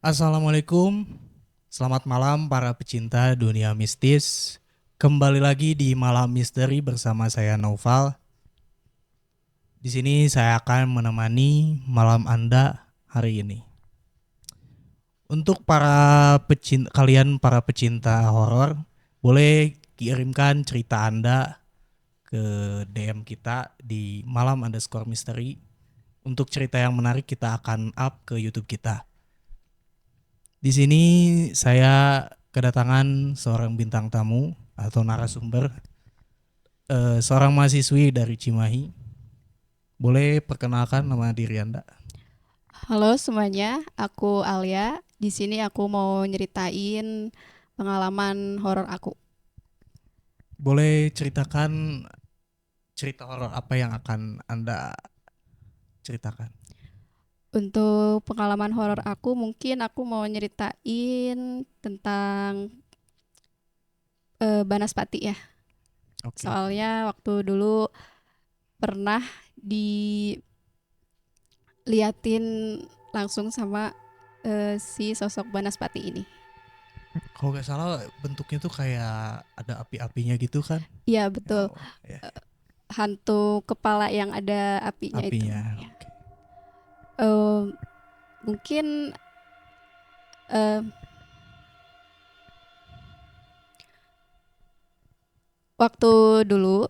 Assalamualaikum, selamat malam para pecinta dunia mistis. Kembali lagi di Malam Misteri bersama saya Naufal. Di sini saya akan menemani malam Anda hari ini. Untuk para pecinta horor, boleh kirimkan cerita Anda ke DM kita di malam_misteri. Untuk cerita yang menarik kita akan up ke YouTube kita. Di sini saya kedatangan seorang bintang tamu atau narasumber, seorang mahasiswi dari Cimahi. Boleh perkenalkan nama diri Anda? Halo semuanya, aku Alia. Di sini aku mau nyeritain pengalaman horor aku. Boleh ceritakan cerita horor apa yang akan Anda ceritakan? Untuk pengalaman horor aku, mungkin aku mau nyeritain tentang Banaspati ya. Oke. Soalnya waktu dulu pernah diliatin langsung sama si sosok Banaspati ini. Kalau nggak salah bentuknya tuh kayak ada api-apinya gitu kan? Iya Ya betul, Allah, ya. hantu kepala yang ada apinya itu. Apinya. Ya. Oke. Eh, mungkin eh, waktu dulu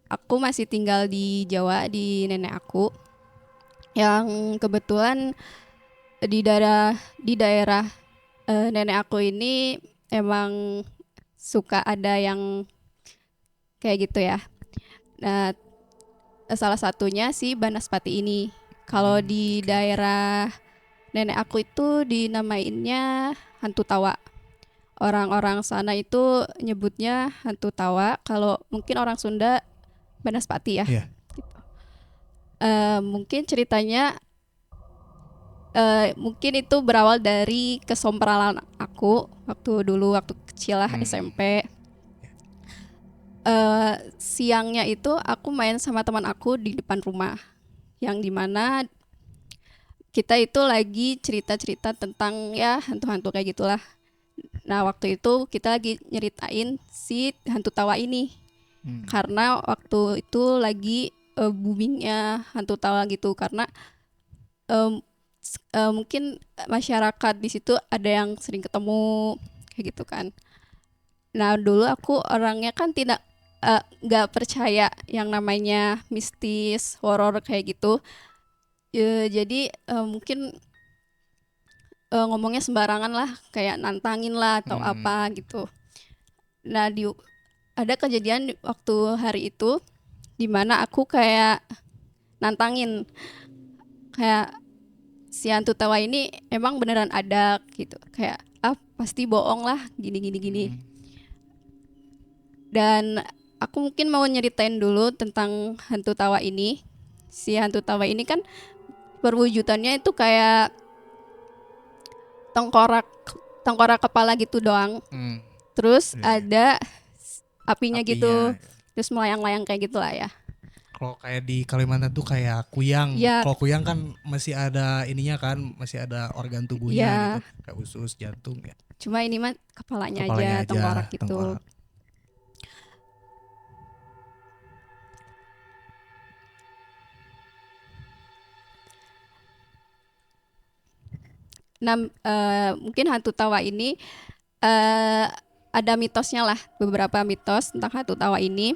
aku masih tinggal di Jawa di nenek aku yang kebetulan di daerah nenek aku ini emang suka ada yang kayak gitu ya. Nah, salah satunya si Banaspati ini. Kalau di Oke, oke. daerah nenek aku itu dinamainnya hantu tawa. Orang-orang sana itu nyebutnya hantu tawa. Kalau mungkin orang Sunda Banaspati ya. Iya. Mungkin ceritanya mungkin itu berawal dari kesompralan aku waktu dulu waktu kecil lah Hmm. SMP. Siangnya itu aku main sama teman aku di depan rumah, yang dimana kita itu lagi cerita-cerita tentang ya hantu-hantu kayak gitulah. Nah waktu itu kita lagi nyeritain si hantu tawa ini Hmm. karena waktu itu lagi boomingnya hantu tawa gitu, karena em, mungkin masyarakat di situ ada yang sering ketemu kayak gitu kan. Nah dulu aku orangnya kan tidak nggak percaya yang namanya mistis horor kayak gitu. Jadi mungkin ngomongnya sembarangan lah, kayak nantangin lah atau Hmm. apa gitu. Nah ada kejadian waktu hari itu dimana aku kayak nantangin, kayak si hantu tawa ini emang beneran ada gitu, kayak pasti bohong lah gini gini gini. Hmm. Dan aku mungkin mau nyeritain dulu tentang hantu tawa ini. Si hantu tawa ini kan perwujudannya itu kayak tengkorak tengkorak kepala gitu doang. Hmm. Terus Iya, iya. ada apinya gitu. Apinya. Terus melayang-layang kayak gitulah ya. Kalau kayak di Kalimantan tuh kayak kuyang. Ya, Kalau kuyang kan masih ada ininya kan, masih ada organ tubuhnya gitu, ya. kayak usus, jantung ya. Cuma ini mah kepalanya aja Kepalanya aja tengkorak gitu. tengkorak. Nah, mungkin hantu tawa ini eh, ada mitosnya lah, beberapa mitos tentang hantu tawa ini.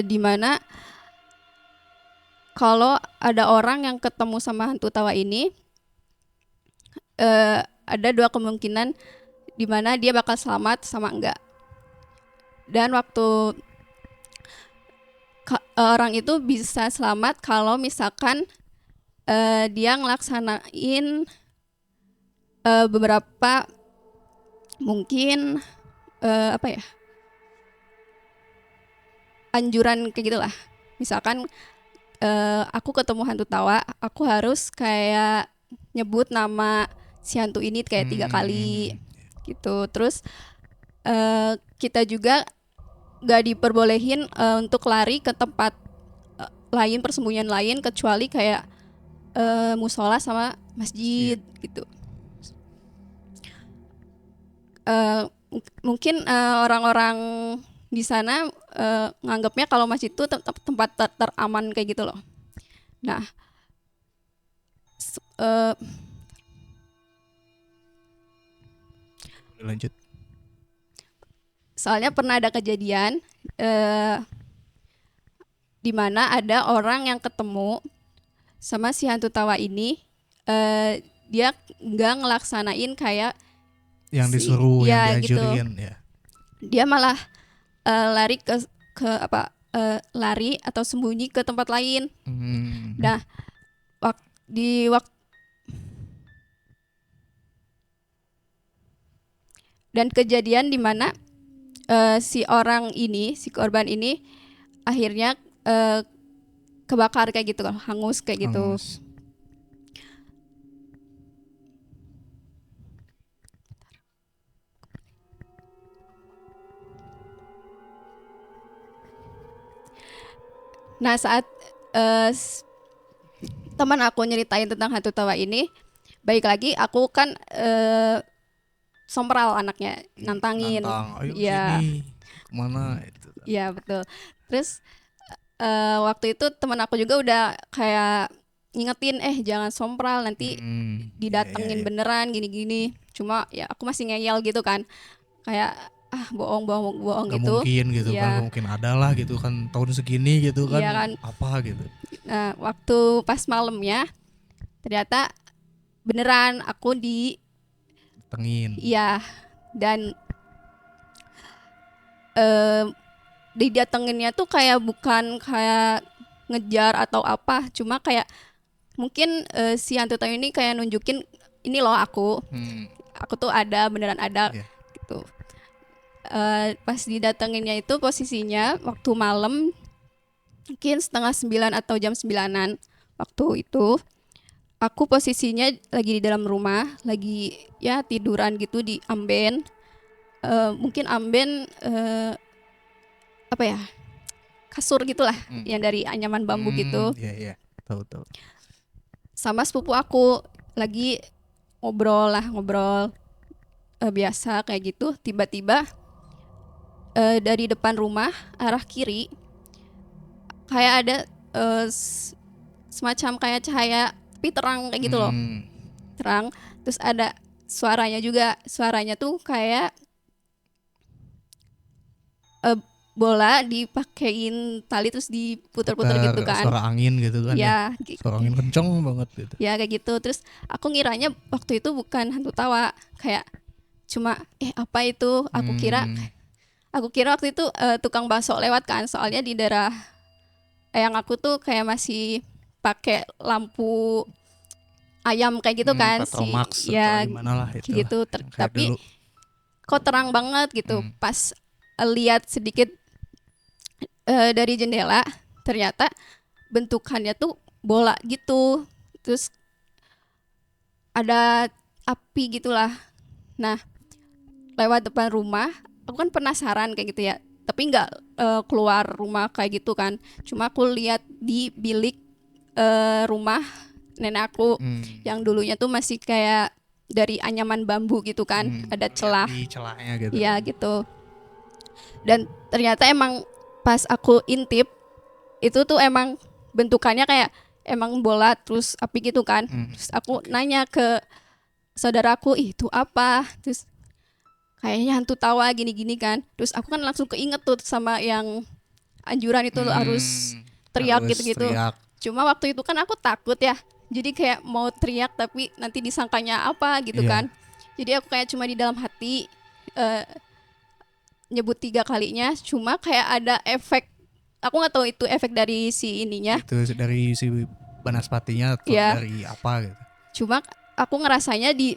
Di mana kalau ada orang yang ketemu sama hantu tawa ini, ada dua kemungkinan di mana dia bakal selamat sama enggak. Dan waktu orang itu bisa selamat kalau misalkan dia ngelaksanain beberapa mungkin apa ya, anjuran kayak gitulah. Misalkan aku ketemu hantu tawa, aku harus kayak nyebut nama si hantu ini kayak 3 kali Hmm. gitu. Terus kita juga gak diperbolehin untuk lari ke tempat lain, persembunyian lain, kecuali kayak musola sama masjid gitu. Mungkin orang-orang di sana nganggapnya kalau masjid itu tempat teraman kayak gitu loh. Nah, Lanjut. soalnya pernah ada kejadian di mana ada orang yang ketemu sama si hantu tawa ini, dia nggak ngelaksanain kayak Yang disuruh, ya yang gitu. diajarin ya. Dia malah lari ke apa lari atau sembunyi ke tempat lain. Nah, di waktu dan kejadian di mana si orang ini, si korban ini akhirnya kebakar kayak gitu, hangus kayak gitu. Hangus. Nah, saat teman aku nyeritain tentang hantu tawa ini, baik lagi aku kan sompral anaknya, nantangin. Nantang, ayo ya sini kemana itu. ya betul. Terus waktu itu teman aku juga udah kayak ngingetin, jangan sompral, nanti didatengin iya. beneran gini-gini. Cuma ya aku masih ngeyel gitu kan, kayak bohong Gak gitu. mungkin gitu Ya. kan, gak mungkin ada lah gitu kan, tahun segini gitu kan, Iya kan. apa gitu. Nah, waktu pas malamnya ternyata beneran aku Tengin. iya, dan didatenginnya tuh kayak bukan kayak ngejar atau apa, cuma kayak mungkin si hantu tahu ini kayak nunjukin ini loh aku tuh ada, beneran ada. Yeah. Gitu. Pas didatenginnya itu posisinya waktu malam, mungkin 8:30 atau jam 9-an waktu itu. Aku posisinya lagi di dalam rumah, lagi ya tiduran gitu di amben. Mungkin amben apa ya, kasur gitulah, yang dari anyaman bambu gitu. Iya, tahu. Sama sepupu aku lagi ngobrol biasa kayak gitu. Tiba-tiba dari depan rumah arah kiri kayak ada semacam kayak cahaya tapi terang kayak gitu loh, terang. Terus ada suaranya tuh kayak bola dipakein tali terus diputer-puter gitu kan, suara angin gitu kan ya. Suara angin kenceng banget gitu Ya kayak gitu. Terus aku ngiranya waktu itu bukan hantu tawa, kayak cuma apa itu, aku kira waktu itu tukang bakso lewat kan, soalnya di daerah yang aku tuh kayak masih pakai lampu ayam kayak gitu kan, Petromax ya gimana lah itu gitu. Tapi dulu. kok terang banget gitu. Pas lihat sedikit dari jendela, ternyata bentukannya tuh bola gitu, terus ada api gitulah. Nah, lewat depan rumah, aku kan penasaran kayak gitu ya, tapi nggak keluar rumah kayak gitu kan. Cuma aku lihat di bilik rumah nenek aku yang dulunya tuh masih kayak dari anyaman bambu gitu kan, ada celah. Di celahnya gitu. Iya gitu. Dan ternyata emang pas aku intip itu tuh emang bentukannya kayak emang bola terus api gitu kan. Terus aku nanya ke saudaraku, itu apa? Terus kayaknya hantu tawa gini-gini kan. Terus aku kan langsung keinget tuh sama yang anjuran itu harus teriak gitu-gitu. Cuma waktu itu kan aku takut ya, jadi kayak mau teriak tapi nanti disangkanya apa gitu kan. Jadi aku kayak cuma di dalam hati nyebut 3 kalinya, cuma kayak ada efek, aku nggak tahu itu efek dari si ininya, itu dari si banaspatinya atau dari apa gitu. Cuma aku ngerasanya di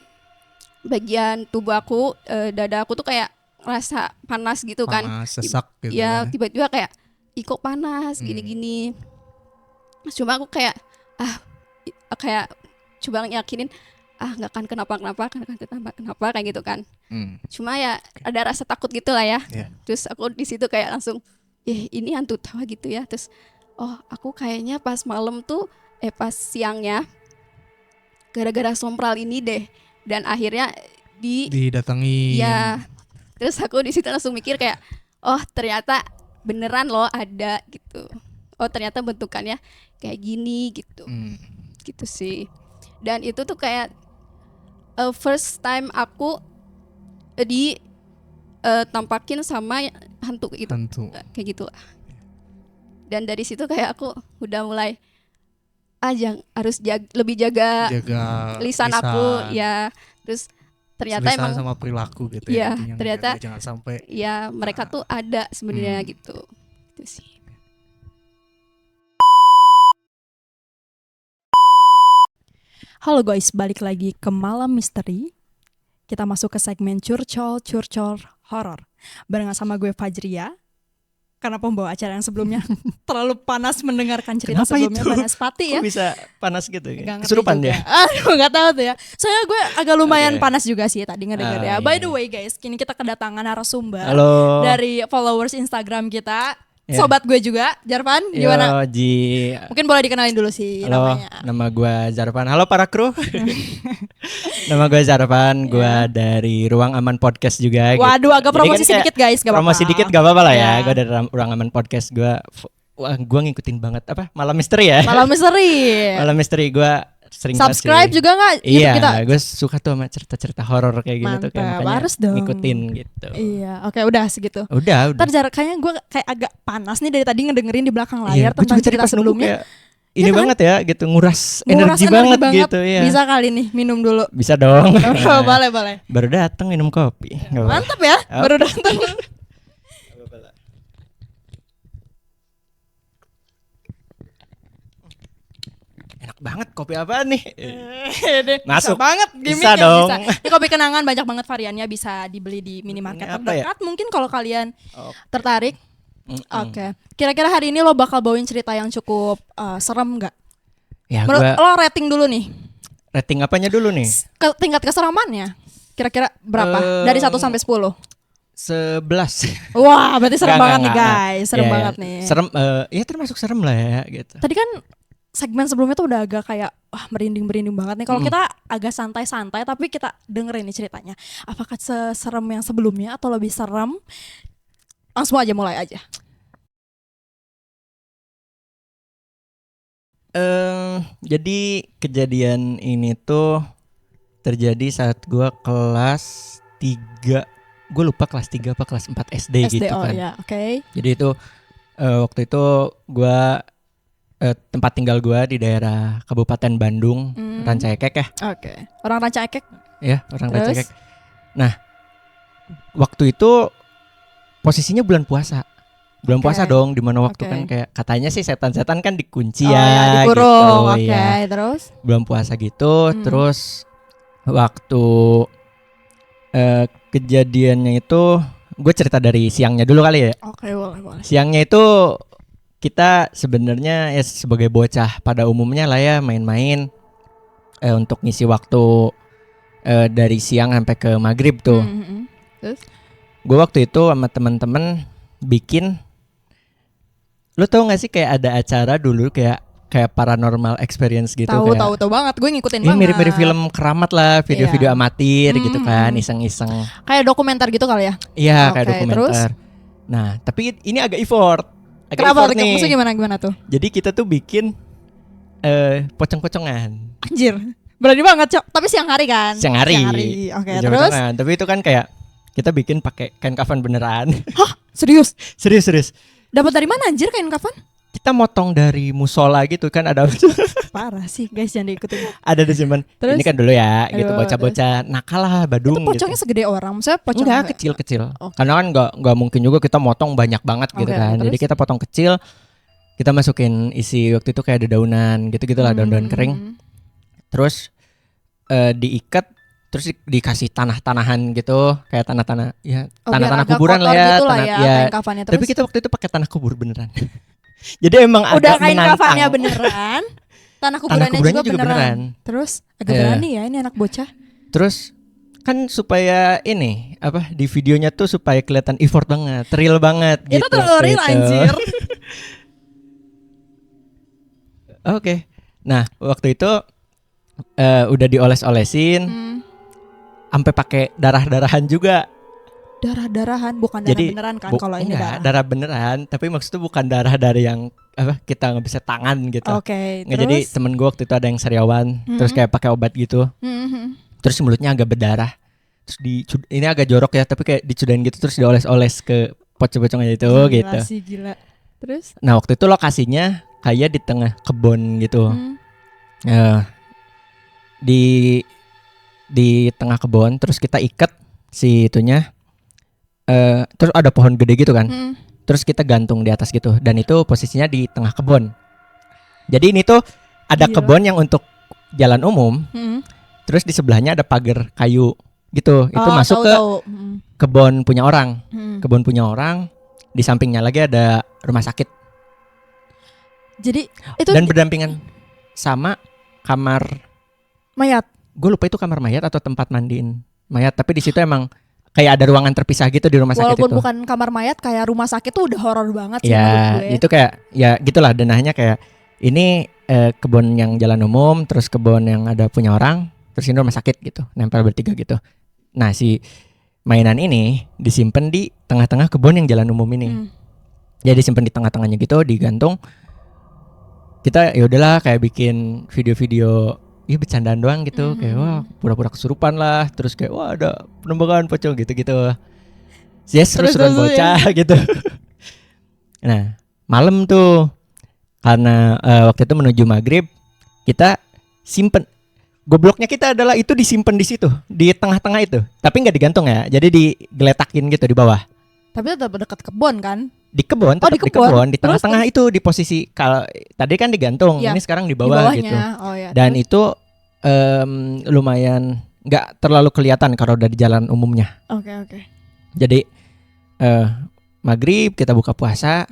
bagian tubuh aku, dada aku tuh kayak ngerasa panas gitu kan, sesak gitu ya. Tiba-tiba kayak kok panas gini-gini. Cuma aku kayak kayak coba yakinin nggak akan kenapa kayak gitu kan. Cuma ya ada rasa takut gitu lah ya. Terus aku di situ kayak langsung ini hantu tawa gitu ya. Terus aku kayaknya pas malam tuh pas siangnya gara-gara sompral ini deh. Dan akhirnya didatangi. ya, terus aku di situ langsung mikir kayak, oh ternyata beneran loh ada gitu. Oh ternyata bentukannya kayak gini gitu. Gitu sih. Dan itu tuh kayak first time aku tampakin sama hantu gitu. Kayak gitulah. Dan dari situ kayak aku udah mulai harus lebih jaga lisan aku ya. Terus ternyata lisan emang sama perilaku gitu ya. Ternyata jangan sampai ya mereka tuh ada sebenarnya gitu. Itu sih. Halo guys, balik lagi ke Malam Misteri. Kita masuk ke segmen curcol horor. Barengan sama gue Fajria. Karena pembawa acara yang sebelumnya terlalu panas mendengarkan cerita Kenapa sebelumnya itu? panas pati ya. Kok bisa panas gitu? Nggak ngerti Kesurupan juga. dia? Aduh gak tahu tuh ya. Soalnya gue agak lumayan Oke. panas juga sih tadi ngedenger ya. Iya. By the way guys, kini kita kedatangan narasumber Halo. dari followers Instagram kita. Ya. Sobat gue juga, Jarvan, gimana? Yo, Ji. Mungkin boleh dikenalin dulu sih Halo, namanya. nama gue Zarvan. Halo para kru. Nama gue Zarvan, gue dari Ruang Aman Podcast juga. Waduh, agak Jadi promosi kan sedikit guys, gak apa-apa. promosi dikit gak apa-apa lah ya. Ya. Gue dari Ruang Aman Podcast. Gue ngikutin banget apa Malam Misteri ya. Malam misteri. Malam Misteri gue sering Subscribe kasih. juga nggak YouTube Iya, kita? gue suka tuh sama cerita-cerita horor kayak gitu tuh, kayak Mantap, makanya harus dong. ngikutin gitu. Iya, oke udah segitu. Udah. Ntar jarak kayaknya gue kayak agak panas nih dari tadi ngedengerin di belakang Iya, layar gua tentang juga tadi cerita pas nunggu sebelumnya. kayak ini Ya kan? banget ya gitu, nguras Nguras energi banget gitu ya. Bisa kali nih minum dulu. Bisa dong. Boleh. Baru datang minum kopi. Nggak apa-apa. Mantap ya, Oke. baru datang. Enak banget kopi apa nih? Bisa Masuk. banget Bisa gimmicknya dong. bisa. Ini kopi kenangan banyak banget variannya, bisa dibeli di minimarket Ini apa terdekat. Mungkin kalau kalian Oh. tertarik. Mm-mm. Oke. Kira-kira hari ini lo bakal bawain cerita yang cukup serem nggak? Ya Menurut gua lo rating dulu nih. rating apanya dulu nih? Tingkat keseramannya kira-kira berapa? Dari 1 sampai 10. 11. Wah, berarti serem Nggak, banget nih nggak. guys. Serem Ya, banget ya. nih. Serem, ya termasuk serem lah ya gitu. Tadi kan segmen sebelumnya tuh udah agak kayak merinding-merinding banget nih. Kalau kita agak santai-santai tapi kita dengerin nih ceritanya. Apakah seserem yang sebelumnya atau lebih serem? Langsung aja mulai aja. Jadi kejadian ini tuh terjadi saat gua kelas 3. Gue lupa kelas 3 apa kelas 4 SD gitu SDO kan. ya, oke. Jadi itu waktu itu gua tempat tinggal gua di daerah Kabupaten Bandung, Rancaekek ya. Oke. Orang Rancaekek. Ya, orang Terus? Rancaekek. Nah, waktu itu posisinya bulan puasa. Bulan Oke. puasa dong, di mana waktu Oke. kan kayak katanya sih setan-setan kan dikunci Oh, ya, dikurung. gitu Oke, ya. terus Bulan puasa gitu, terus waktu kejadiannya itu gue cerita dari siangnya dulu kali ya. oke, boleh. Siangnya itu kita sebenarnya ya sebagai bocah pada umumnya lah ya main-main untuk ngisi waktu dari siang sampai ke maghrib tuh. Terus? Gue waktu itu sama teman-teman bikin, lo tau gak sih kayak ada acara dulu kayak paranormal experience gitu, kayak Tahu banget. Gue ngikutin ini banget. mirip-mirip film keramat lah, video-video Iya. amatir gitu kan, iseng-iseng. Kayak dokumenter gitu kali ya? Iya, kayak Oke, dokumenter. Nah, tapi ini agak effort. Agak Kenapa? effort nih. Maksudnya gimana tuh? Jadi kita tuh bikin pocong-pocongan. Anjir. Berani banget, Cok. Tapi siang hari kan? Siang hari. Oke, Pocong-pocongan. terus? Tapi itu kan kayak kita bikin pakai kain kafan beneran. Hah? Serius? Serius. Dapat dari mana anjir kain kafan? Kita motong dari musola gitu kan, ada Parah sih guys, jangan diikutin. ada disimpan. Terus? Ini kan dulu ya, gitu Aduh, bocah-bocah nakal lah, badung Itu pocongnya gitu. segede orang, maksudnya pocong Enggak, apa? kecil-kecil. Oke. Karena kan nggak mungkin juga kita motong banyak banget gitu Oke, kan. Jadi terus? kita potong kecil, kita masukin isi waktu itu kayak dedaunan gitu-gitulah, daun-daun kering. Terus diikat, terus dikasih tanah-tanahan gitu, kayak tanah-tanah ya, Oh, biar tanah-tanah agak kuburan kotor lah ya, gitu lah tanah ya, ya. kain kafannya. Terus Tapi kita waktu itu pakai tanah kubur beneran. Jadi emang udah agak kain menantang. kafannya beneran, tanah kuburannya kuburannya juga juga beneran. beneran. Terus agak Iya. berani ya ini anak bocah. Terus kan supaya ini apa di videonya tuh supaya kelihatan effort banget, real banget gitu. Itu terlalu real gitu. anjir. Oke. Nah, waktu itu udah dioles-olesin, sampai pakai darah-darahan juga. Darah-darahan bukan darah Jadi beneran kan kalau ini enggak, darah. darah beneran, tapi maksudnya bukan darah dari yang apa kita nggak bisa tangan gitu. Oke, Nggak, jadi terus? temen gue waktu itu ada yang sariawan, terus kayak pakai obat gitu, Mhm. terus mulutnya agak berdarah, terus ini agak jorok ya, tapi kayak dicudain gitu, terus dioles-oles ke pocong-pocongnya itu Gila gitu. sih, gila. Terus? Nah waktu itu lokasinya kayak di tengah kebun gitu. Eh, di tengah kebun, terus kita ikat si itunya, terus ada pohon gede gitu kan, terus kita gantung di atas gitu, dan itu posisinya di tengah kebun. Jadi ini tuh ada Gila. kebun yang untuk jalan umum, terus di sebelahnya ada pagar kayu gitu, itu masuk ke kebun punya orang. Kebun punya orang, di sampingnya lagi ada rumah sakit, Jadi itu dan berdampingan sama kamar. mayat. Gue lupa itu kamar mayat atau tempat mandiin mayat, tapi di situ emang kayak ada ruangan terpisah gitu di rumah sakit Walaupun itu. bukan kamar mayat, kayak rumah sakit tuh udah horor banget sih menurut Ya gue. itu kayak ya gitulah, denahnya kayak ini kebun yang jalan umum, terus kebun yang ada punya orang, terus ini rumah sakit gitu, nempel bertiga gitu. Nah si mainan ini disimpan di tengah-tengah kebun yang jalan umum ini. Jadi disimpan di tengah-tengahnya gitu, digantung. Kita ya udahlah kayak bikin video-video, ya bercandaan doang gitu, kayak wah pura-pura kesurupan lah, terus kayak wah ada penembakan pocong gitu-gitu. Ya seru-seruan Terus, bocah gitu. Nah malam tuh, karena waktu itu menuju maghrib, kita simpen. Gobloknya kita adalah itu disimpan di situ, di tengah-tengah itu, tapi nggak digantung ya, jadi digeletakin gitu di bawah. Tapi tetap dekat kebun kan? Di kebun, tetap di di kebun. kebun, di Terus, tengah-tengah itu di posisi kalau tadi kan digantung, Iya, ini sekarang di Di bawah bawahnya. gitu. Oh ya. Dan itu lumayan nggak terlalu kelihatan kalau udah di jalan umumnya. Oke. Jadi maghrib kita buka puasa.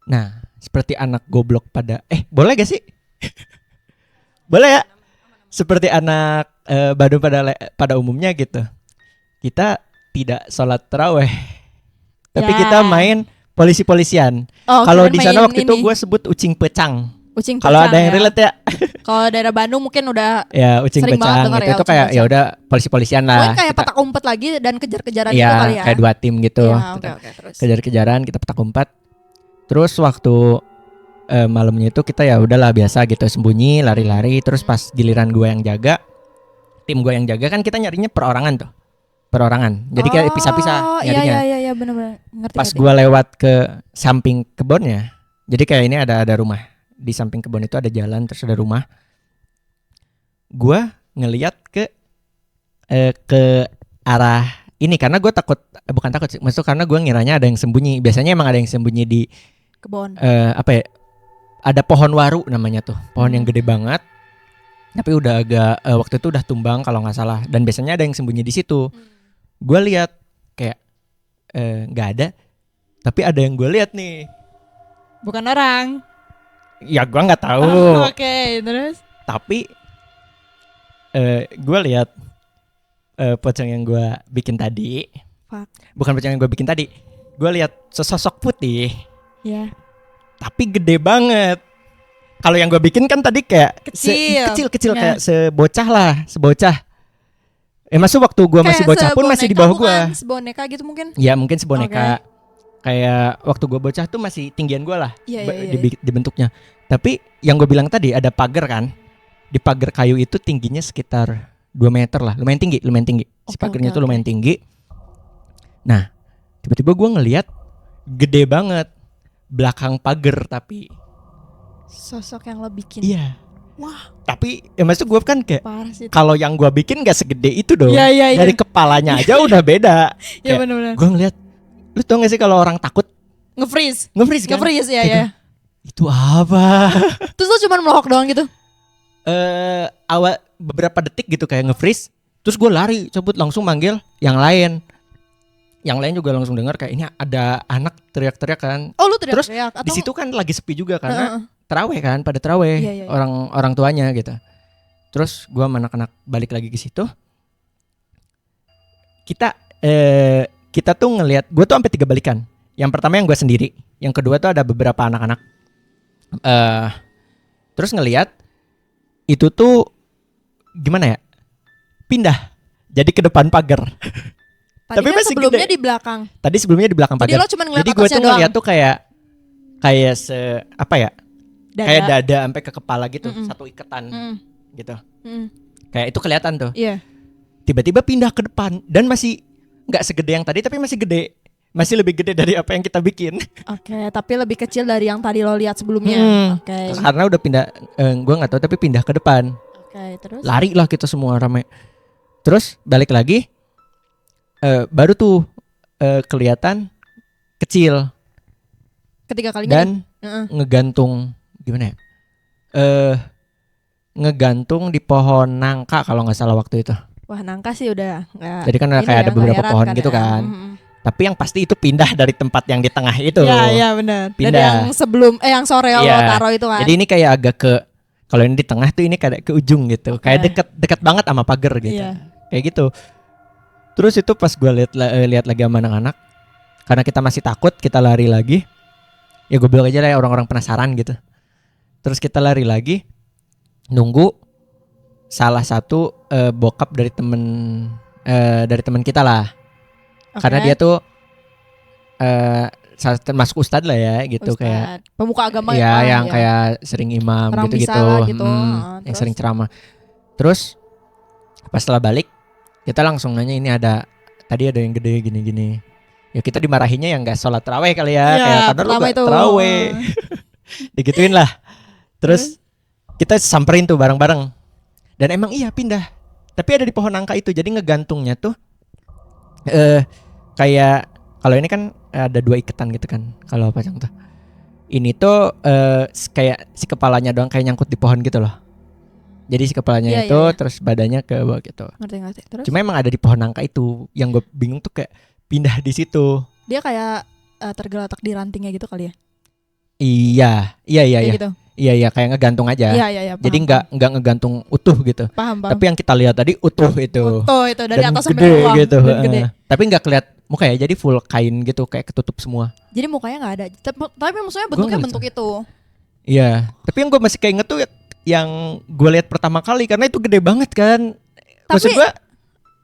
Nah seperti anak goblok pada boleh gak sih? Boleh ya? Seperti anak Badung pada umumnya gitu. Kita tidak sholat taraweh, tapi Ya. kita main polisi-polisian. Oh, Kalau kirain di sana main waktu itu ini. gue sebut ucing pecang. Ucing Kalau pecang ada yang ya. relate ya, Kalau daerah Bandung mungkin udah ya ucing Sering banget pecang dengar gitu. ya, Itu ucing kayak pecang. ya udah polisi-polisian mungkin lah. kayak Kita, petak umpet lagi dan kejar-kejaran ya, gitu kali ya. kayak dua tim gitu. Iya, Kita oke terus. kejar-kejaran, kita petak umpet. Terus waktu malamnya itu kita ya udahlah biasa gitu, sembunyi, lari-lari. Terus pas giliran gue yang jaga, tim gue yang jaga kan kita nyarinya perorangan tuh. Perorangan. Jadi kayak pisah-pisah nyarinya. Iya benar-benar ngerti. Pas gue lewat ke samping kebunnya, jadi kayak ini ada rumah. Di samping kebun itu ada jalan, terus ada rumah. Gue ngeliat ke arah ini karena gue takut, bukan takut sih, maksudnya karena gue ngiranya ada yang sembunyi. Biasanya emang ada yang sembunyi di kebun. apa ya? Ada pohon waru namanya tuh, pohon yang gede banget. Tapi udah agak waktu itu udah tumbang kalau nggak salah. Dan biasanya ada yang sembunyi di situ. Gue lihat kayak nggak ada, tapi ada yang gue lihat nih. Bukan orang. Ya gue nggak tahu. Oke, terus Tapi gue lihat pocong yang gue bikin tadi. Fuck. Bukan pocong yang gue bikin tadi. Gue lihat sesosok putih, ya. tapi gede banget. Kalau yang gue bikin kan tadi kayak Kecil. kecil Ya. kayak sebocah. Maksud waktu gue masih bocah pun masih di bawah gue. Seboneka gitu mungkin. Ya mungkin seboneka. Kayak waktu gue bocah tuh masih tinggian gue lah. Iya, Di bentuknya. Tapi yang gue bilang tadi ada pagar kan. Di pagar kayu itu tingginya sekitar 2 meter lah. Lumayan tinggi. Si Oke, pagarnya oke, tuh lumayan tinggi. Nah tiba-tiba gue ngeliat gede banget. Belakang pagar tapi. Sosok yang lo bikin. Iya. Wah, Tapi ya maksud gue kan kayak parah sih. kalau yang gue bikin gak segede itu dong. Iya. Dari kepalanya aja udah beda. Iya kayak benar-benar. Gue ngeliat, lu tau gak sih kalau orang takut Nge-freeze. nge-freeze kan? Nge-freeze ya Kayak ya. itu apa? Terus lo cuma melohok doang gitu. Awal beberapa detik gitu kayak nge-freeze. Terus gue lari, cabut langsung manggil yang lain. Yang lain juga langsung dengar kayak ini ada anak teriak-teriak kan. Oh, lu Terus teriak-teriak Di situ kan lagi sepi juga karena Heeh. terawih kan, pada terawih Iya. orang tuanya gitu. Terus gue sama anak-anak balik lagi ke situ. Kita tuh ngelihat, gue tuh sampai 3 balikan. Yang pertama yang gue sendiri, yang kedua tuh ada beberapa anak-anak. Terus ngelihat itu tuh gimana ya? Pindah jadi ke depan pagar. Tadi Tapi kan masih sebelumnya gede. di belakang. Tadi sebelumnya di belakang Jadi pagar. lo cuma ngeliat Jadi gue atasnya tuh doang. ngeliat tuh kayak apa ya? Dada. Kayak dada sampai ke kepala gitu, Mm-mm. satu iketan gitu. Mm. Kayak itu kelihatan tuh. Iya. Tiba-tiba pindah ke depan dan masih nggak segede yang tadi tapi masih gede. Masih lebih gede dari apa yang kita bikin. Oke, tapi lebih kecil dari yang tadi lo lihat sebelumnya. Oke. Karena udah pindah, gue nggak tahu tapi pindah ke depan. Oke, terus? Lari lah kita semua rame. Terus balik lagi, baru tuh kelihatan kecil Ketiga kalinya. dan Heeh. ngegantung gimana ya? Ngegantung di pohon nangka kalau nggak salah waktu itu. Wah, nangka sih udah nggak. Jadi kan ini kayak ada ya, beberapa nggak pohon heran gitu ya. kan. Mm-mm. Tapi yang pasti itu pindah dari tempat yang di tengah itu. Iya benar. Dari Pindah. yang sebelum yang sore lo Iya. taruh itu kan. Jadi ini kayak agak ke, kalau ini di tengah tuh ini kayak ke ujung gitu. Kayak deket banget sama pagar gitu. Iya. Kayak gitu. Terus itu pas gue lihat lagi sama anak-anak, karena kita masih takut, kita lari lagi. Ya gue bilang aja lah ya, orang-orang penasaran gitu. Terus kita lari lagi, nunggu salah satu bokap dari temen kita lah. Oke. Karena dia tuh termasuk ustadz lah ya gitu. Ustadz. Kayak Pemuka agama ya Pak, yang ya. kayak sering imam Orang gitu-gitu, bisa lah gitu. yang Terus? sering ceramah. Terus pas setelah balik kita langsung nanya ini ada tadi ada yang gede gini-gini. Ya kita dimarahinnya yang nggak sholat taraweh kali ya, Iya, kayak karena lu pertama nggak itu. taraweh, digituin lah. Terus kita samperin tuh bareng-bareng. Dan emang iya pindah. Tapi ada di pohon nangka itu, jadi ngegantungnya tuh kayak kalau ini kan ada 2 iketan gitu kan. Kalau pajang tuh. Ini tuh kayak si kepalanya doang kayak nyangkut di pohon gitu loh. Jadi si kepalanya Iya, itu iya, iya. terus badannya ke bawah gitu. Ngerti. Terus? Cuma emang ada di pohon nangka itu. Yang gue bingung tuh kayak pindah di situ. Dia kayak tergeletak di rantingnya gitu kali ya. Iya. Kayak gitu. Iya kayak ngegantung aja. Iya. Jadi nggak ngegantung utuh gitu. Paham. Tapi yang kita lihat tadi utuh itu. Tuh itu dari Dan atas sampai gede bawah. gitu. Dan gede. Tapi nggak keliat muka ya. Jadi full kain gitu kayak ketutup semua. Jadi mukanya nggak ada. Tapi maksudnya Gua bentuknya ngeliat bentuk itu. Iya. Tapi yang gue masih kayak inget tuh yang gue lihat pertama kali karena itu gede banget kan. Maksud Tapi- gue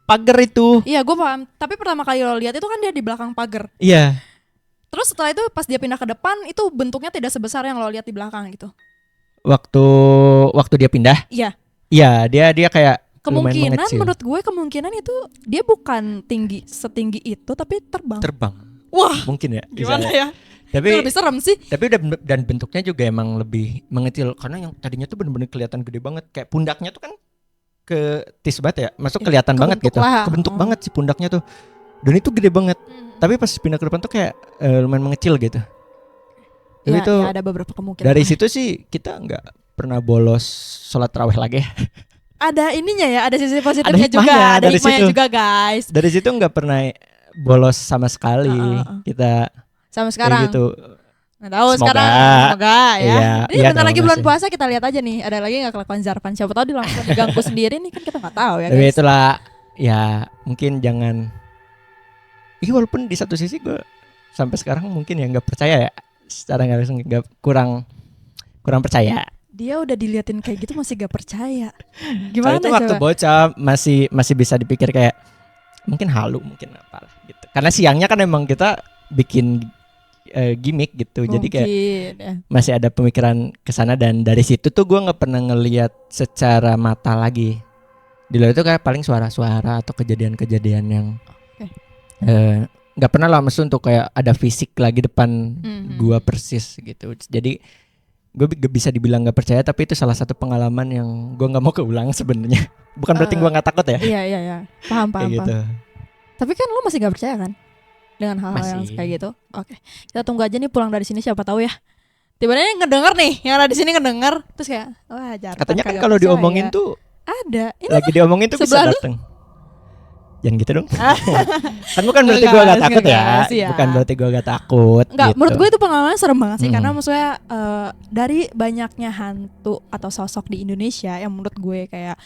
pagar itu. Iya, gue paham. Tapi pertama kali lo lihat itu kan dia di belakang pagar. Iya. Terus setelah itu pas dia pindah ke depan itu bentuknya tidak sebesar yang lo lihat di belakang gitu. Waktu dia pindah. Iya. Iya, dia kayak lumayan Kemungkinan mengecil. menurut gue kemungkinan itu dia bukan setinggi itu tapi terbang. Terbang. Wah, Mungkin ya. gimana bisa ya? Tapi Itu lebih serem sih. dan bentuknya juga emang lebih mengecil karena yang tadinya tuh bener-bener kelihatan gede banget kayak pundaknya tuh kan ke tisbat ya. Masuk kelihatan banget kebentuk gitu. lah. Kebentuk Oh. banget sih pundaknya tuh. Dan itu gede banget. Tapi pas pindah ke depan tuh kayak lumayan mengecil gitu. Tapi Ya, itu ya ada beberapa kemungkinan. dari situ sih kita nggak pernah bolos sholat tarawih lagi. Ada ininya ya, ada sisi Ada positifnya juga, hikmahnya ada dari hikmahnya situ. juga guys. Dari situ nggak pernah bolos sama sekali. Kita Sampai kayak sekarang. gitu. Nggak tahu Semoga. sekarang, semoga ya. Iya, Ini iya bentar dong, lagi bulan masih. puasa kita lihat aja nih, ada lagi nggak kelakuan Zarfan? Siapa tahu langsung diganggu sendiri nih kan kita nggak tahu ya Tapi guys. itulah ya mungkin jangan. Iya walaupun di satu sisi gue sampai sekarang mungkin ya nggak percaya ya. Secara nggak langsung nggak kurang percaya. Dia udah diliatin kayak gitu masih gak percaya. Soalnya Gimana itu waktu coba? bocah masih bisa dipikir kayak mungkin halu mungkin apa gitu. Karena siangnya kan emang kita bikin gimmick gitu. Jadi kayak Mungkin, ya. masih ada pemikiran ke sana dan dari situ tuh gue nggak pernah ngelihat secara mata lagi. Di luar itu kayak paling suara-suara atau kejadian-kejadian yang nggak pernah lah maksud untuk kayak ada fisik lagi depan gua persis gitu. Jadi gue bisa dibilang nggak percaya tapi itu salah satu pengalaman yang gue nggak mau keulang sebenarnya. Bukan berarti gue nggak takut ya. Iya. Paham. Kayak gitu. Tapi kan lo masih gak percaya kan? Dengan hal-hal yang Masih. kayak gitu. Oke. Kita tunggu aja nih pulang dari sini siapa tahu ya. Tiba-tiba yang ngedenger nih, yang ada di sini ngedenger terus kayak wah Jarfan Katanya kan kagak kalau percaya. diomongin tuh ada. Ini lagi diomongin tuh bisa sebelah lu. datang. Jangan gitu dong. Kan bukan berarti gue gak takut ya. Bukan berarti gue gak takut. Enggak, gitu. menurut gue itu pengalaman serem banget sih Hmm. karena maksudnya dari banyaknya hantu atau sosok di Indonesia yang menurut gue kayak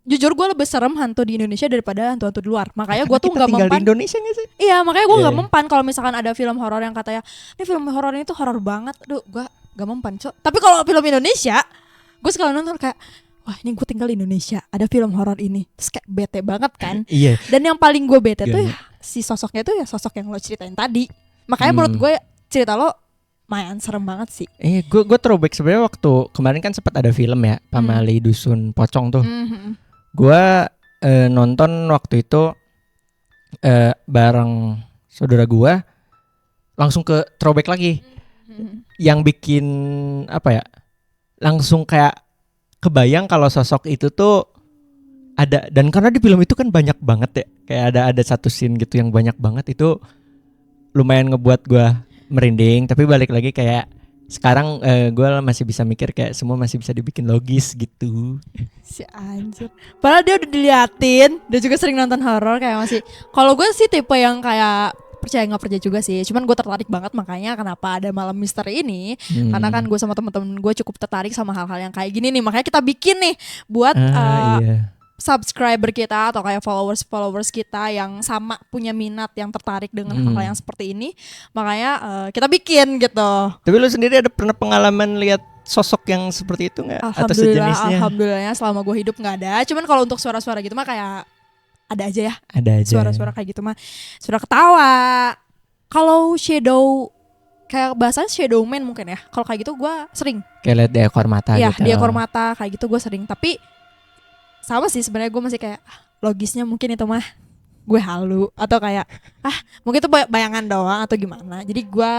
jujur gue lebih serem hantu di Indonesia daripada hantu-hantu di luar. Makanya gue tuh Kita nggak tinggal di mempan. Indonesia gak sih? Iya, makanya gue nggak Iya. mempan kalau misalkan ada film horor yang katanya ini film horor ini tuh horor banget. Duh, gue gak mempan, Cok. Tapi kalau film Indonesia, gue sekali nonton kayak wah ini gue tinggal di Indonesia, ada film horor ini, terus kayak bete banget kan. Iya. Dan yang paling gue bete tuh Gimana? ya si sosoknya tuh ya sosok yang lo ceritain tadi. Makanya menurut gue cerita lo lumayan serem banget sih. Gue throwback sebenarnya waktu kemarin kan sempat ada film ya, Pamali Dusun Pocong tuh. Gue nonton waktu itu bareng saudara gue, langsung ke throwback lagi. Yang bikin apa ya? Langsung kayak kebayang kalau sosok itu tuh ada, dan karena di film itu kan banyak banget ya, kayak ada satu scene gitu yang banyak banget, itu lumayan ngebuat gue merinding. Tapi balik lagi kayak sekarang gue masih bisa mikir kayak semua masih bisa dibikin logis gitu. Si anjir. Padahal dia udah diliatin, dia juga sering nonton horor kayak masih. Kalau gue sih tipe yang kayak percaya nggak percaya juga sih. Cuman gue tertarik banget, makanya kenapa ada malam misteri ini. Karena kan gue sama temen-temen gue cukup tertarik sama hal-hal yang kayak gini nih. Makanya kita bikin nih buat Iya. subscriber kita atau kayak followers kita yang sama punya minat yang tertarik dengan hal yang seperti ini. Makanya kita bikin gitu. Tapi lu sendiri ada pernah pengalaman lihat sosok yang seperti itu nggak? Atau Alhamdulillah, sejenisnya? alhamdulillahnya selama gue hidup nggak ada. Cuman kalau untuk suara-suara gitu mah kayak ada aja ya. Ada aja. Suara-suara kayak gitu mah, suara ketawa. Kalau shadow, kayak bahasanya shadow man mungkin ya. Kalau kayak gitu gue sering. Kayak lihat di ekor mata Iya, gitu. di ekor mata kayak gitu gue sering. Tapi sama sih sebenarnya, gue masih kayak logisnya mungkin itu mah gue halu atau kayak mungkin itu bayangan doang atau gimana. Jadi gue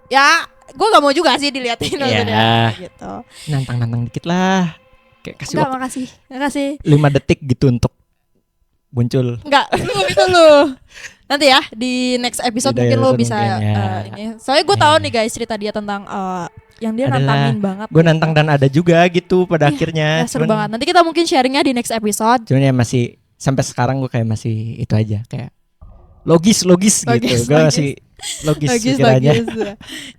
gak mau juga sih diliatin Iya. gitu. Nantang-nantang dikit lah. Kayak kasih Enggak, waktu makasih. 5 detik gitu untuk muncul. Enggak, lu itu lu. Nanti ya di next episode Di mungkin lo episode bisa mungkin, ya. ini. Soalnya gue tahu nih guys cerita dia tentang yang dia Adalah, nantangin banget. Gue nantang dan ada juga gitu pada akhirnya. Ya, seru banget. Nanti kita mungkin sharingnya di next episode. Cuman ya masih sampai sekarang gue kayak masih itu aja, kayak logis gitu. Gue masih logis sekiranya.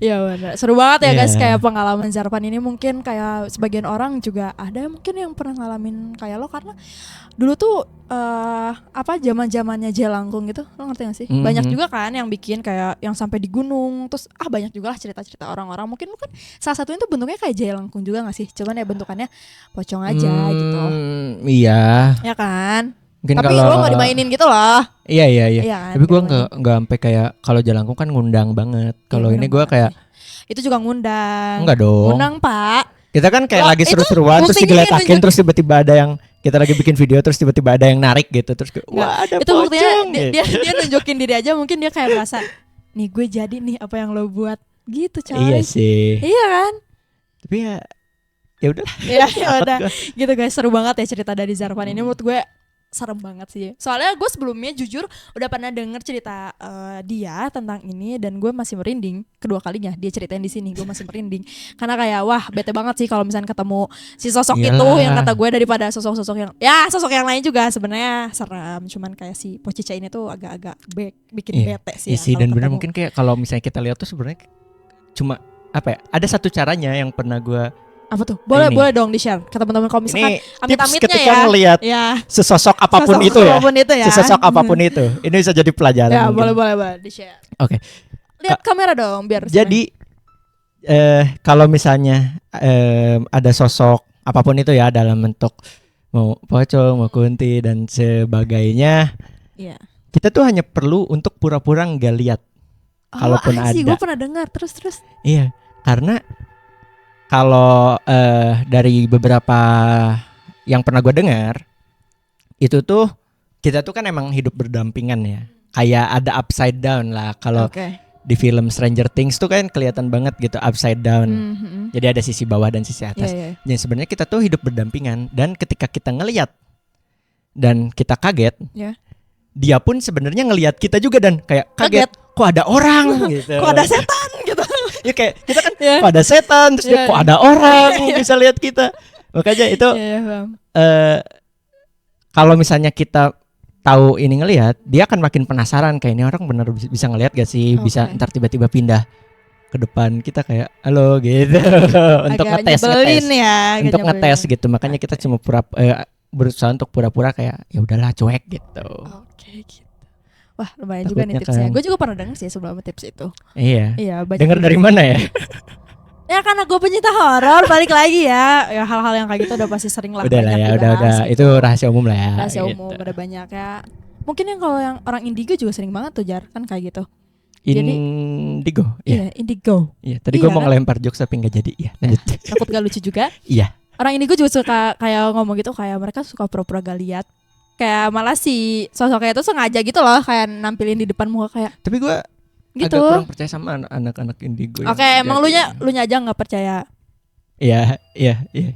Iya benar. Seru banget ya guys, Iya. kayak pengalaman Zarpan ini mungkin kayak sebagian orang juga ada mungkin yang pernah ngalamin kayak lo, karena dulu tuh zaman-zamannya Jelangkung gitu. Lo ngerti gak sih? Banyak juga kan yang bikin kayak yang sampai di gunung. Terus banyak juga lah cerita-cerita orang-orang. Mungkin lo kan salah satunya tuh bentuknya kayak Jelangkung juga gak sih? Cuman ya bentukannya pocong aja gitu. Iya. Ya kan? Mungkin Tapi kalau lo gak dimainin gitu loh. Iya. Iya kan? Tapi gue nggak sampai kayak kalau Jalangkung kan ngundang banget. Kalau Iya, ini ngundang gue banget kayak sih. Itu juga ngundang. enggak dong. Ngundang Pak. Kita kan kayak Oh, lagi itu seru-seruan terus buktinya digeletakin, nunjuk- terus tiba-tiba ada yang kita lagi bikin video terus tiba-tiba ada yang narik gitu, terus kayak, Nggak, wah ada itu buktinya pocong gitu. dia nunjukin diri aja, mungkin dia kayak merasa nih gue jadi nih apa yang lo buat gitu coy. Iya sih. Iya kan? Tapi ya udah. Ya udah Gua. gitu guys, seru banget ya cerita dari Zarpan ini, menurut gue serem banget sih. Soalnya gue sebelumnya jujur udah pernah denger cerita dia tentang ini, dan gue masih merinding. Kedua kalinya dia ceritain di sini gue masih merinding karena kayak wah bete banget sih kalau misalnya ketemu si sosok itu Iyalah. yang kata gue, daripada sosok-sosok yang sosok yang lain juga sebenarnya serem, cuman kayak si Pocica ini tuh agak-agak bikin Iya. bete sih. Iya ya sih, kalau dan bener ketemu. mungkin kayak kalau misalnya kita lihat tuh sebenarnya cuma apa ya? Ada satu caranya yang pernah gue. Apa tuh? Boleh Ini. boleh dong di-share ke teman-teman kalau misalkan Ini tips amit-amitnya ketika ya. ngelihat Ya. sesosok apapun Sosok itu ya. apapun itu ya. Sesosok apapun itu. Ini bisa jadi pelajaran. Ya, mungkin. boleh di-share. Oke. Lihat kamera dong biar Jadi kalau misalnya ada sosok apapun itu ya dalam bentuk mau pocong, mau kunti dan sebagainya, Iya. kita tuh hanya perlu untuk pura-pura nggak lihat. Kalaupun sih ada. gue pernah dengar terus. Iya, karena kalau dari beberapa yang pernah gue dengar itu tuh kita tuh kan emang hidup berdampingan ya. Kayak ada upside down lah kalau Oke. di film Stranger Things tuh kan kelihatan banget gitu upside down. Mhm. Jadi ada sisi bawah dan sisi Iya, atas. iya. Jadi sebenarnya kita tuh hidup berdampingan, dan ketika kita ngelihat dan kita kaget, Ya. dia pun sebenarnya ngelihat kita juga dan kayak kaget. Kok ada orang gitu. Kok ada setan gitu. Ya kayak kita kan Ya. kok ada setan, terus dia Iya, kok iya. ada orang bisa lihat kita. Makanya itu Iya, paham. kalau misalnya kita tahu ini ngelihat, dia akan makin penasaran kayak ini orang bener bisa ngelihat gak sih, bisa Oke. ntar tiba-tiba pindah ke depan kita kayak halo gitu untuk Agak ngetes nyebelin ya, agak untuk nyebelin. ngetes gitu. Makanya kita cuma berusaha untuk pura-pura kayak ya udahlah cuek gitu. Oke gitu. Wah lumayan juga nih Takutnya tipsnya. kan. Gue juga pernah dengar sih sebelum tips itu. Iya. Iya. banyak Dengar juga. dari mana ya? Ya karena gue pencinta horor, balik lagi ya. Ya hal-hal yang kayak gitu udah pasti sering lah. Udah lah banyak ya, dibahas udah. gitu. Itu rahasia umum lah ya. Rahasia gitu. umum udah banyak ya. Mungkin yang kalau yang orang indigo juga sering banget tuh Jar, kan kayak gitu. Jadi- Indigo. Iya, indigo. Iya, tadi gue Iya, mau kan? ngelempar jokes tapi nggak jadi. Iya, lanjut. Takut gak lucu juga. Iya. Orang indigo juga suka kayak ngomong gitu, kayak mereka suka pura-pura gak lihat. Kayak malah si sosoknya itu sengaja gitu loh, kayak nampilin di depan muka kayak Tapi gue gitu. agak kurang percaya sama anak-anak indigo. Oke, emang lu nya aja nggak percaya. Iya, iya, iya.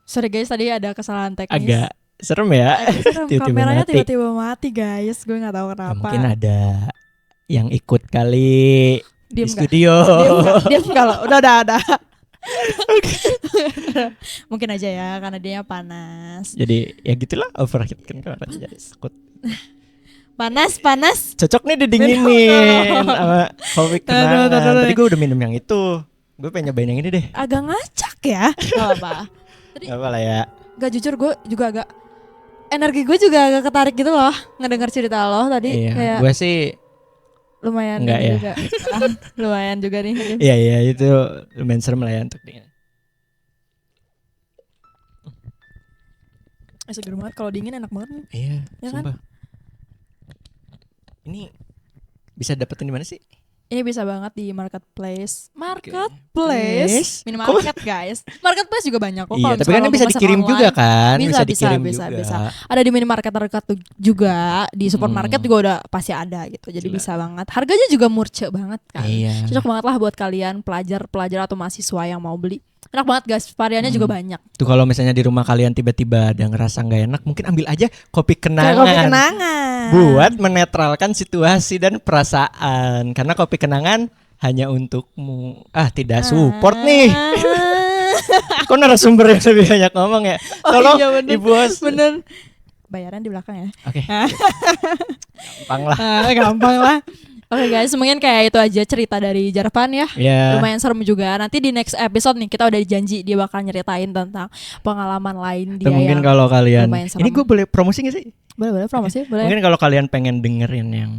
Sorry guys, tadi ada kesalahan teknis. Agak serem ya. Agak serem. Tiba-tiba Kameranya mati. tiba-tiba mati guys, gue nggak tahu Ya, kenapa. mungkin ada yang ikut kali Diem di nggak? studio. Diem nggak lo? Udah ada. Mungkin aja ya, karena dia panas. Jadi ya gitulah overheat kan kemarin jadi sekut. Panas. Cocok nih didinginin sama kopi kenangan. Aduh. Tadi gue udah minum yang itu. Gue pengen nyobain yang ini deh. Agak ngacak ya. Gak apa-apa. Gak apa lah ya. Gak jujur gue juga agak energi gue juga agak ketarik gitu loh ngedengar cerita lo tadi Iya, kayak gue sih lumayan enggak ini ya. juga. Lumayan juga nih. iya itu lumayan serem lah ya untuk dingin. Seger banget kalau dingin enak banget nih. Iya, Ya kan? sumpah. Ini bisa dapetin di mana sih? Ini bisa banget di marketplace. Place? Minimarket guys. Marketplace juga banyak kok. Iya, kalau tapi kan misalnya ini bisa lo mau pesan dikirim online. juga kan? Bisa, dikirim bisa. juga. Ada di minimarket terdekat tuh juga. Di supermarket juga udah pasti ada gitu. Jadi Gila. bisa banget. Harganya juga murce banget kan. Iya. Cocok banget lah buat kalian pelajar atau mahasiswa yang mau beli. Enak banget guys, variannya juga banyak. Tuh kalau misalnya di rumah kalian tiba-tiba ada ngerasa nggak enak, mungkin ambil aja kopi Kayak kenangan. kopi kenangan. Buat menetralkan situasi dan perasaan. Karena kopi kenangan hanya untukmu. Tidak support nih. Kok narasumber yang lebih banyak ngomong ya? Tolong iya bener. Ibu Bos. Bener. Bayaran di belakang ya. Oke. Gampang lah. Gampang lah. Oke guys, mungkin kayak itu aja cerita dari Jarvan ya. Ya. Lumayan serem juga. Nanti di next episode nih kita udah janji dia bakal nyeritain tentang pengalaman lain dia. Atau mungkin yang kalau kalian lumayan serem. ini gue boleh promosi gak sih? boleh promosi, boleh. Mungkin kalau kalian pengen dengerin yang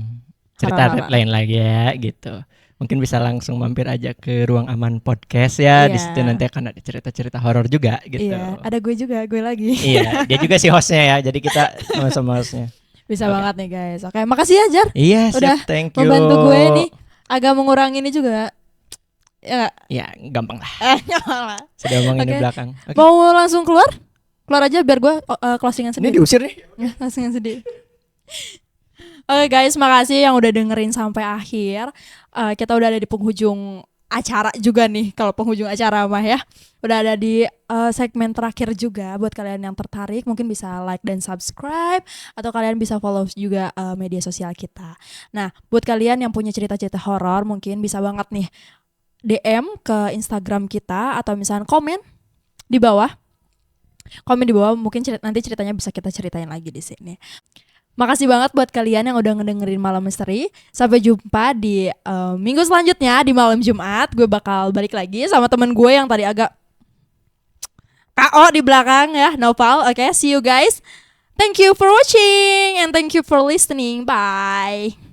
cerita Horor-horor. lain lagi ya gitu. Mungkin bisa langsung mampir aja ke Ruang Aman Podcast ya. Di Iya. situ nanti akan ada cerita-cerita horor juga gitu. Iya, ada gue juga, gue lagi. Iya, dia juga si hostnya ya. Jadi kita sama-sama hostnya. Bisa Oke. banget nih guys. Oke, makasih ya Jar. Iya, Udah siap. Thank you. Membantu gue nih agak mengurangi ini juga. Ya nggak? Ya, gampang lah. Nggak apa-apa. Sudah omongin di Oke. belakang. Oke. Mau langsung keluar? Keluar aja biar gue closingan Ini sendiri. diusir nih. Ya, closingan sendiri. Oke guys, makasih yang udah dengerin sampai akhir. Kita udah ada di penghujung acara juga nih. Kalau penghujung acara mah ya. Udah ada di segmen terakhir juga. Buat kalian yang tertarik mungkin bisa like dan subscribe. Atau kalian bisa follow juga media sosial kita. Nah, buat kalian yang punya cerita-cerita horor mungkin bisa banget nih DM ke Instagram kita. Atau misalnya komen di bawah. Komen di bawah, mungkin nanti ceritanya bisa kita ceritain lagi di sini. Makasih banget buat kalian yang udah ngedengerin Malam Misteri. Sampai jumpa di minggu selanjutnya di malam Jumat. Gue bakal balik lagi sama temen gue yang tadi agak KO di belakang ya, Nopal. Oke, see you guys. Thank you for watching and thank you for listening. Bye.